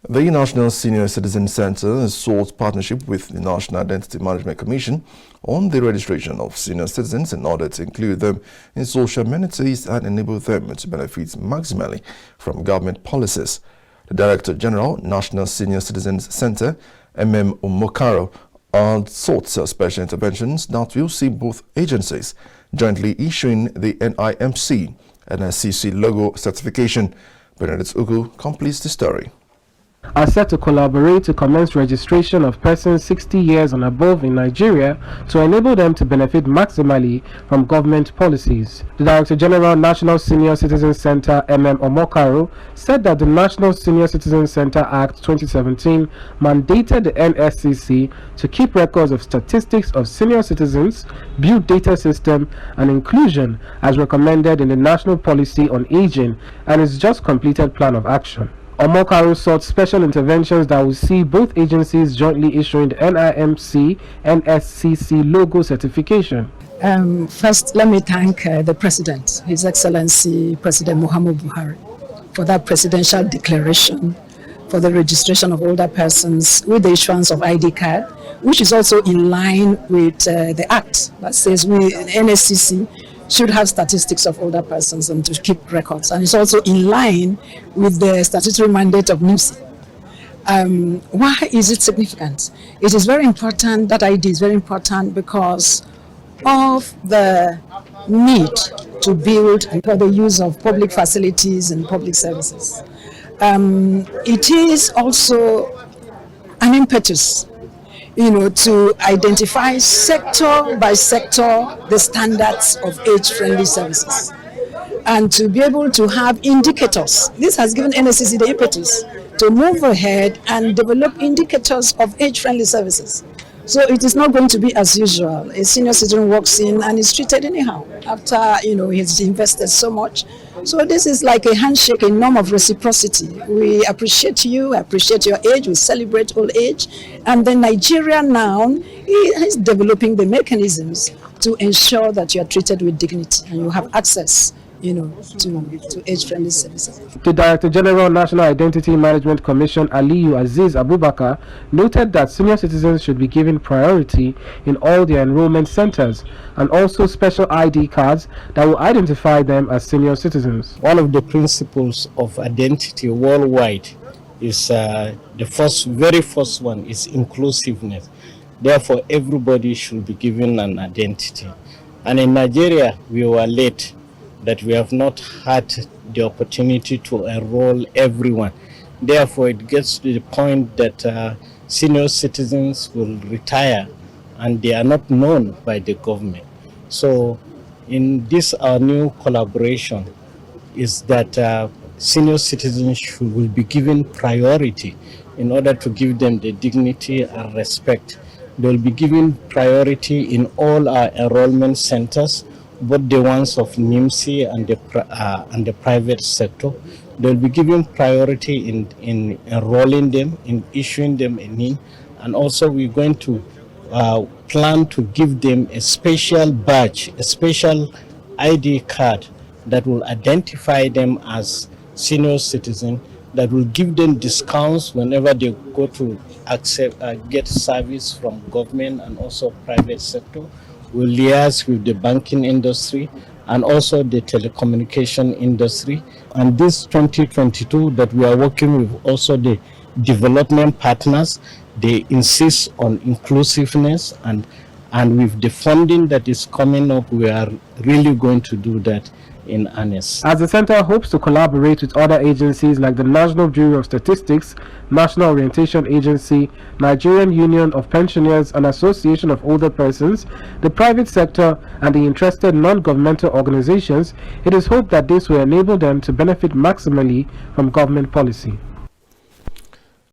The National Senior Citizen Centre has sought partnership with the National Identity Management Commission on the registration of senior citizens in order to include them in social amenities and enable them to benefit maximally from government policies. The Director General, National Senior Citizens Centre, Omokaro, sought special interventions that will see both agencies jointly issuing the NIMC NSCC logo certification. Benedict Ugu completes the story. Are set to collaborate to commence registration of persons 60 years and above in Nigeria to enable them to benefit maximally from government policies. The Director General, National Senior Citizen Centre, Omokaro, said that the National Senior Citizen Centre Act 2017 mandated the NSCC to keep records of statistics of senior citizens, build data system and inclusion as recommended in the National Policy on Aging and its just completed plan of action. Omokaro sought special interventions that will see both agencies jointly issuing the NIMC NSCC logo certification. First, let me thank the President, His Excellency President Muhammadu Buhari, for that presidential declaration for the registration of older persons with the issuance of ID card, which is also in line with the Act that says NSCC should have statistics of older persons and to keep records, and it's also in line with the statutory mandate of NIMC. Why is it significant? It is very important, that ID is very important because of the need to build and for the use of public facilities and public services. It is also an impetus, to identify sector by sector the standards of age-friendly services and to be able to have indicators. This has given NSCC the impetus to move ahead and develop indicators of age-friendly services. So it is not going to be as usual. A senior citizen walks in and is treated anyhow after, he's invested so much. So this is like a handshake, a norm of reciprocity. We appreciate you, appreciate your age, we celebrate old age. And then Nigeria now is developing the mechanisms to ensure that you are treated with dignity and you have access to age-friendly services. The Director General, National Identity Management Commission, Aliyu Aziz Abubakar, noted that senior citizens should be given priority in all their enrollment centers and also special ID cards that will identify them as senior citizens. One of the principles of identity worldwide is the very first one is inclusiveness. Therefore, everybody should be given an identity. And in Nigeria, we were late that we have not had the opportunity to enroll everyone. Therefore, it gets to the point that senior citizens will retire and they are not known by the government. So in this, our new collaboration is that senior citizens will be given priority in order to give them the dignity and respect. They will be given priority in all our enrollment centers, both the ones of NIMC and the private sector. They'll be given priority in enrolling them, in issuing them a NIN, and also we're going to plan to give them a special badge, a special ID card that will identify them as senior citizens, that will give them discounts whenever they go to get service from government and also private sector. We'll liaise with the banking industry and also the telecommunication industry. And this 2022 that we are working with also the development partners, they insist on inclusiveness, and with the funding that is coming up, we are really going to do that in earnest. As the Centre hopes to collaborate with other agencies like the National Bureau of Statistics, National Orientation Agency, Nigerian Union of Pensioners and Association of Older Persons, the private sector and the interested non-governmental organizations, it is hoped that this will enable them to benefit maximally from government policy.